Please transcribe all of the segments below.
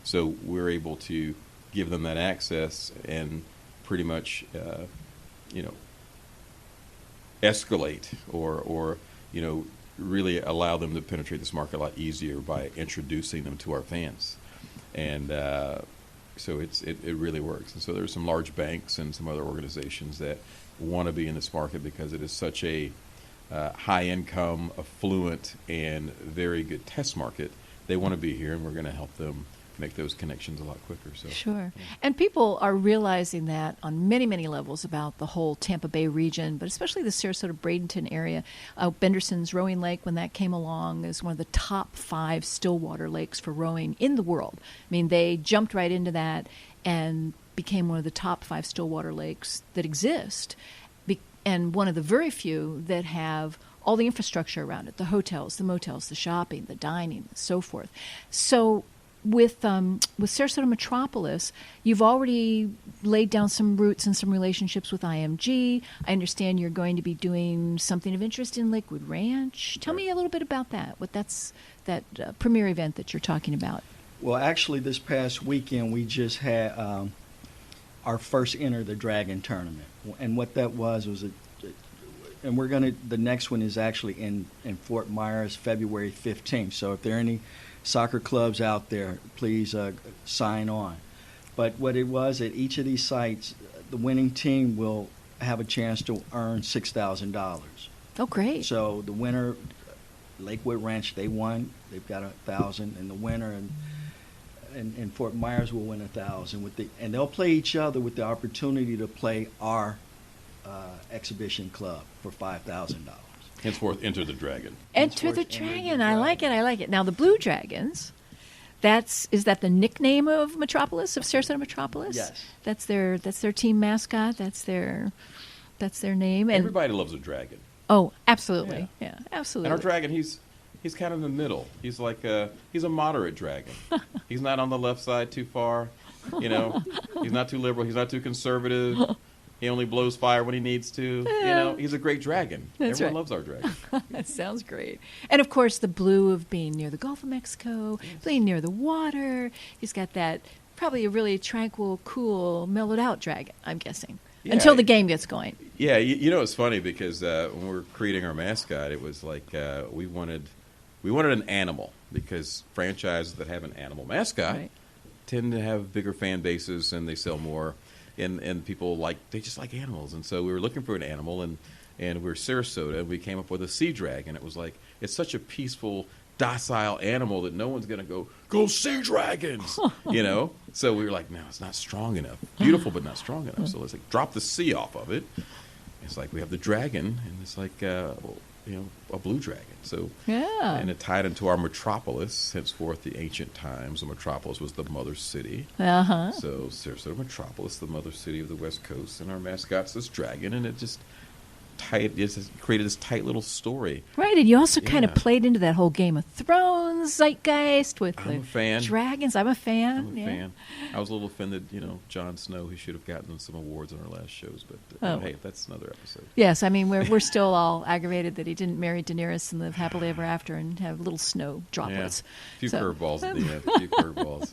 So we're able to give them that access and pretty much, you know, escalate or really allow them to penetrate this market a lot easier by introducing them to our fans. And so it really works. And so there's some large banks and some other organizations that want to be in this market because it is such a high income, affluent, and very good test market. They want to be here, and we're going to help them make those connections a lot quicker. So sure. Yeah. And people are realizing that on many, many levels about the whole Tampa Bay region, but especially the Sarasota-Bradenton area. Benderson's Rowing Lake, when that came along, is one of the top 5 stillwater lakes for rowing in the world. I mean, they jumped right into that and became one of the top 5 stillwater lakes that exist, and one of the very few that have all the infrastructure around it, the hotels, the motels, the shopping, the dining, and so forth. So with Sarasota Metropolis, you've already laid down some roots and some relationships with IMG. I understand you're going to be doing something of interest in Lakewood Ranch. Tell me a little bit about that, that premier event that you're talking about. Well, actually, this past weekend, we just had our first Enter the Dragon tournament. And what that was and we're going to, the next one is actually in Fort Myers, February 15th. So if there are any soccer clubs out there, please sign on. But what it was, at each of these sites, the winning team will have a chance to earn $6,000. Oh, great. So the winner, Lakewood Ranch, they won. They've got $1,000. And the winner in Fort Myers will win $1,000. And they'll play each other with the opportunity to play our exhibition club for $5,000. Henceforth, Enter the Dragon. Enter the Dragon. I like it. Now, the Blue Dragons, is that the nickname of Metropolis, of Sarasota Metropolis? Yes. That's their team mascot. That's their name. And everybody loves a dragon. Oh, absolutely. Yeah, absolutely. And our dragon, he's kind of in the middle. He's like he's a moderate dragon. He's not on the left side too far. He's not too liberal. He's not too conservative. He only blows fire when he needs to. He's a great dragon. Everyone loves our dragon. That sounds great. And, of course, the blue of being near the Gulf of Mexico, being near the water. He's got that probably a really tranquil, cool, mellowed-out dragon, I'm guessing, until the game gets going. Yeah, it's funny because when we were creating our mascot, it was like we wanted an animal because franchises that have an animal mascot tend to have bigger fan bases and they sell more. And people they just like animals, and so we were looking for an animal, and we're Sarasota, and we came up with a sea dragon. It was like it's such a peaceful, docile animal that no one's gonna go sea dragons, So we were like, no, it's not strong enough. Beautiful, but not strong enough. So let's drop the C off of it. It's like we have the dragon, and it's like a blue dragon. So and it tied into our metropolis. Henceforth, the ancient times, the metropolis was the mother city. So Sarasota Metropolis, the mother city of the West Coast, and our mascot's this dragon, and it just created this tight little story. Right, and you also kind of played into that whole Game of Thrones zeitgeist with the dragons. I'm a fan. I'm a fan. I was a little offended, Jon Snow, he should have gotten some awards on our last shows, but hey, that's another episode. Yes, I mean, we're still all aggravated that he didn't marry Daenerys and live happily ever after and have little snow droplets. A few curveballs at the end, a few curveballs.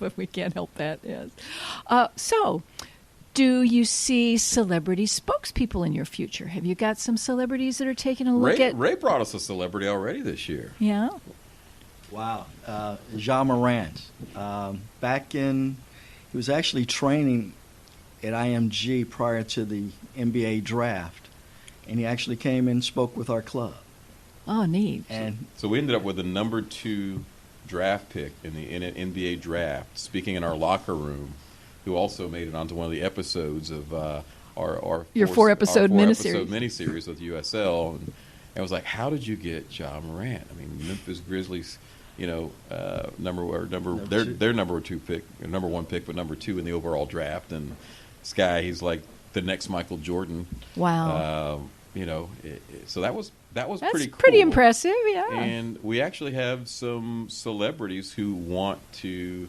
But we can't help that, yes. So, do you see celebrity spokespeople in your future? Have you got some celebrities that are taking a look at... Ray brought us a celebrity already this year. Yeah? Wow. Ja Morant. He was actually training at IMG prior to the NBA draft, and he actually came and spoke with our club. Oh, neat. And so we ended up with the number 2 draft pick in the NBA draft, speaking in our locker room, who also made it onto one of the episodes of our 4-episode miniseries with USL, and I was like, "How did you get Ja Morant?" I mean, Memphis Grizzlies, their number 2 pick, number 1 pick, but number 2 in the overall draft, and this guy, he's like the next Michael Jordan. Wow. So that was That's pretty cool. Pretty impressive, yeah. And we actually have some celebrities who want a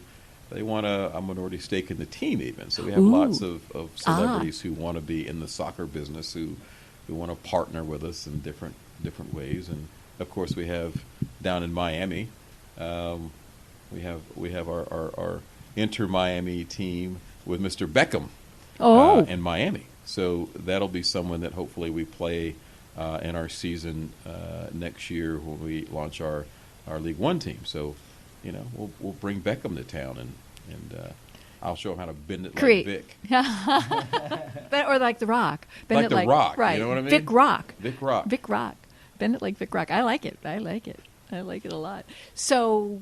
minority stake in the team even. So we have lots of celebrities who want to be in the soccer business, who want to partner with us in different ways. And, of course, we have down in Miami, We have our Inter Miami team with Mr. Beckham in Miami. So that'll be someone that hopefully we play in our season next year when we launch our League One team. So, we'll bring Beckham to town and I'll show him how to bend it like Vic. Or like The Rock. Bend like it The like Rock, right. you know what I mean? Vic Rock. Vic Rock. Vic Rock. Bend it like Vic Rock. I like it. I like it a lot. So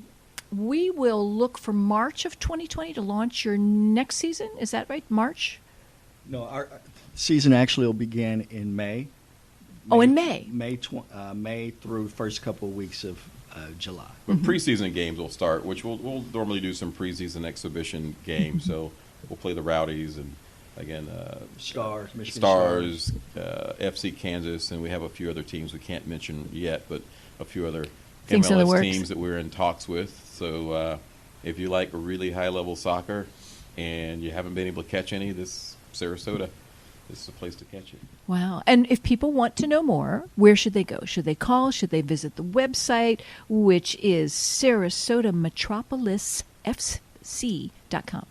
we will look for March of 2020 to launch your next season. Is that right? March? No, our season actually will begin in May. In May. May through first couple of weeks of July. But preseason games will start, which we'll normally do some preseason exhibition games. So we'll play the Rowdies and, again, Michigan Stars, FC Kansas, and we have a few other teams we can't mention yet, but a few other Things in the MLS works. teams that we're in talks with. So if you like really high-level soccer and you haven't been able to catch any, this Sarasota is the place to catch it. Wow. And if people want to know more, where should they go? Should they call? Should they visit the website, which is SarasotaMetropolisFC.com.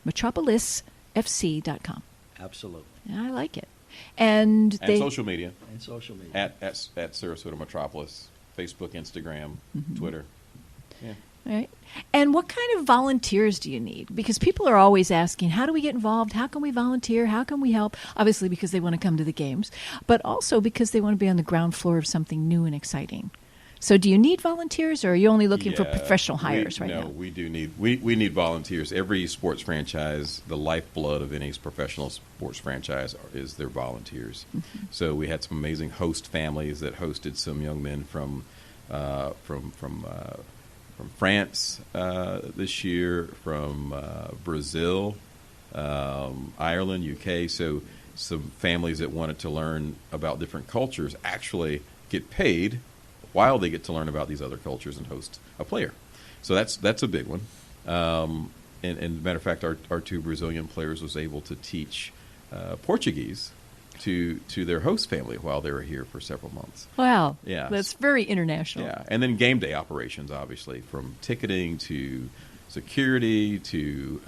MetropolisFC.com. Absolutely. I like it. And social media. And social media. At Sarasota Metropolis, Facebook, Instagram, Twitter. Yeah. Right. And what kind of volunteers do you need? Because people are always asking, how do we get involved? How can we volunteer? How can we help? Obviously, because they want to come to the games, but also because they want to be on the ground floor of something new and exciting. So do you need volunteers, or are you only looking for professional hires right now? No, we do need we need volunteers. Every sports franchise, the lifeblood of any professional sports franchise is their volunteers. So we had some amazing host families that hosted some young men from France this year, from Brazil, Ireland, UK. So some families that wanted to learn about different cultures actually get paid while they get to learn about these other cultures and host a player. So that's a big one. And matter of fact, our two Brazilian players was able to teach Portuguese to their host family while they were here for several months. Wow. Yeah. That's very international. Yeah. And then game day operations, obviously, from ticketing to security to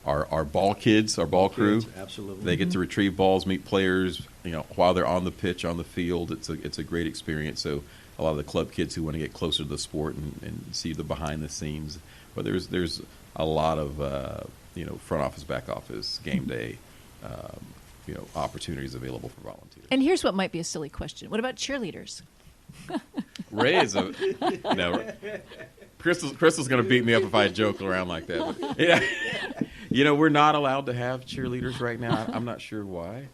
our ball kids, our ball crew. Absolutely. They get to retrieve balls, meet players, while they're on the pitch, on the field. It's a great experience. So a lot of the club kids who want to get closer to the sport and see the behind the scenes. But there's a lot of front office, back office, game day opportunities available for volunteers. And here's what might be a silly question. What about cheerleaders? Ray is Crystal's going to beat me up if I joke around like that. But, yeah, we're not allowed to have cheerleaders right now. I'm not sure why.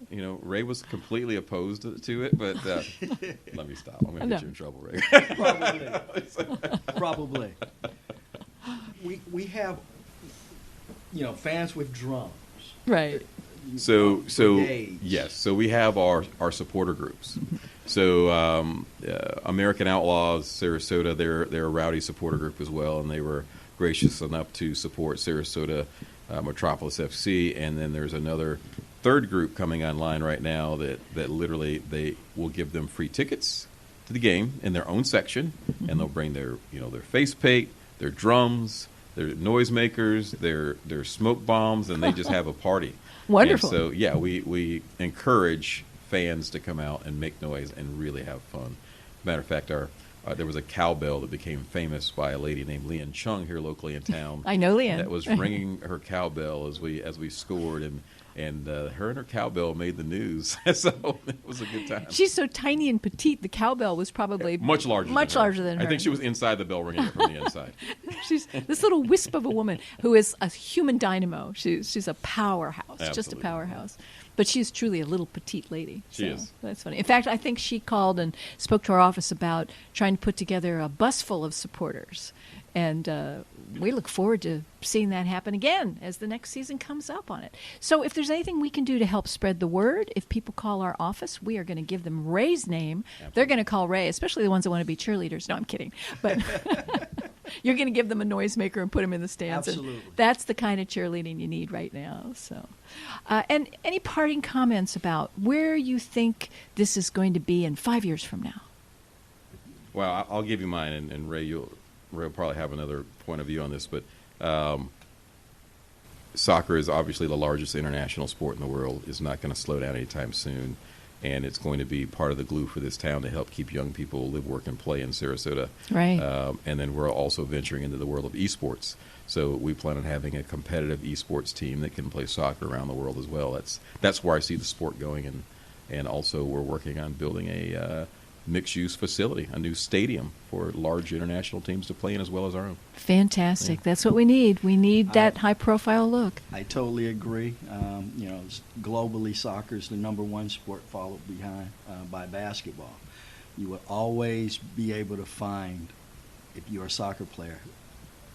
Ray was completely opposed to it, but let me stop. I'm going to get you in trouble, Ray. Probably. We have, fans with drums. Right. So brigades. yes. So we have our supporter groups. So American Outlaws Sarasota, they're a Rowdy supporter group as well, and they were gracious enough to support Sarasota Metropolis FC. And then there's another third group coming online right now that literally they will give them free tickets to the game in their own section, and they'll bring their their face paint, their drums, their noisemakers, their smoke bombs, and they just have a party. Wonderful. And so yeah, we encourage fans to come out and make noise and really have fun. Matter of fact, there was a cowbell that became famous by a lady named Leanne Chung here locally in town. I know Leanne. That was ringing her cowbell as we scored, and her and her cowbell made the news. So it was a good time. She's so tiny and petite. The cowbell was probably much larger. than her. I think she was inside the bell, ringing it from the inside. She's this little wisp of a woman who is a human dynamo. She's a powerhouse, Absolutely. Just a powerhouse. But she's truly a little petite lady. She is. That's funny. In fact, I think she called and spoke to our office about trying to put together a bus full of supporters. And we look forward to seeing that happen again as the next season comes up on it. So if there's anything we can do to help spread the word, if people call our office, we are going to give them Ray's name. Absolutely. They're going to call Ray, especially the ones that want to be cheerleaders. No, I'm kidding. But you're going to give them a noisemaker and put them in the stands. Absolutely. And that's the kind of cheerleading you need right now. So, and any parting comments about where you think this is going to be in 5 years from now? Well, I'll give you mine, and Ray, we'll probably have another point of view on this, but soccer is obviously the largest international sport in the world. It's not going to slow down anytime soon, and it's going to be part of the glue for this town to help keep young people live, work, and play in Sarasota. Right. And then we're also venturing into the world of esports. So we plan on having a competitive esports team that can play soccer around the world as well. That's where I see the sport going, and also we're working on building a mixed-use facility, a new stadium for large international teams to play in as well as our own. Fantastic. Yeah. That's what we need. We need that high-profile look. I totally agree. Globally, soccer is the number one sport, followed behind by basketball. You will always be able to find, if you're a soccer player,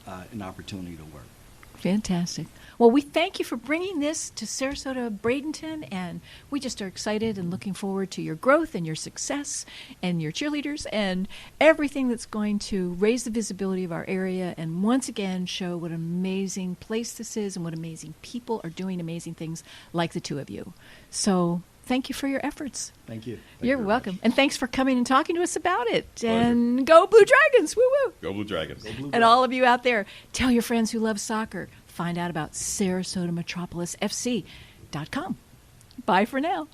an opportunity to work. Fantastic. Well, we thank you for bringing this to Sarasota Bradenton, and we just are excited and looking forward to your growth and your success and your cheerleaders and everything that's going to raise the visibility of our area and once again show what an amazing place this is and what amazing people are doing amazing things like the two of you. So thank you for your efforts. Thank you. You're welcome. And thanks for coming and talking to us about it. Pleasure. And go Blue Dragons. Woo woo. Go Blue Dragons. Go Blue And Dragons. all of you out there, tell your friends who love soccer. Find out about SarasotaMetropolisFC.com. Bye for now.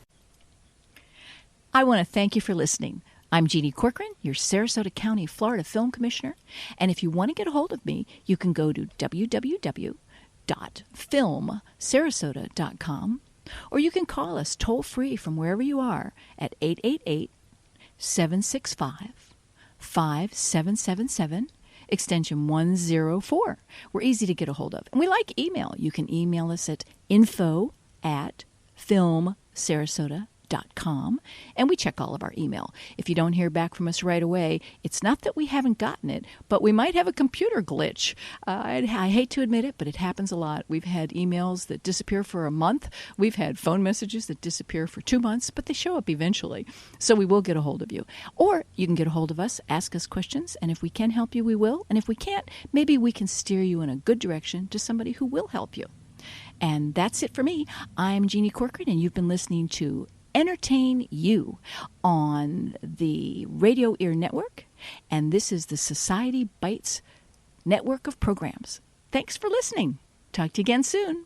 I want to thank you for listening. I'm Jeannie Corcoran, your Sarasota County, Florida Film Commissioner. And if you want to get a hold of me, you can go to www.filmsarasota.com, or you can call us toll-free from wherever you are at 888-765-5777, extension 104. We're easy to get a hold of. And we like email. You can email us at info@filmsarasota.com, and we check all of our email. If you don't hear back from us right away, it's not that we haven't gotten it, but we might have a computer glitch. I hate to admit it, but it happens a lot. We've had emails that disappear for a month. We've had phone messages that disappear for 2 months, but they show up eventually. So we will get a hold of you. Or you can get a hold of us, ask us questions, and if we can help you, we will. And if we can't, maybe we can steer you in a good direction to somebody who will help you. And that's it for me. I'm Jeannie Corcoran, and you've been listening to Entertain You on the Radio Ear Network, and this is the Society Bites network of programs. Thanks for listening. Talk to you again soon.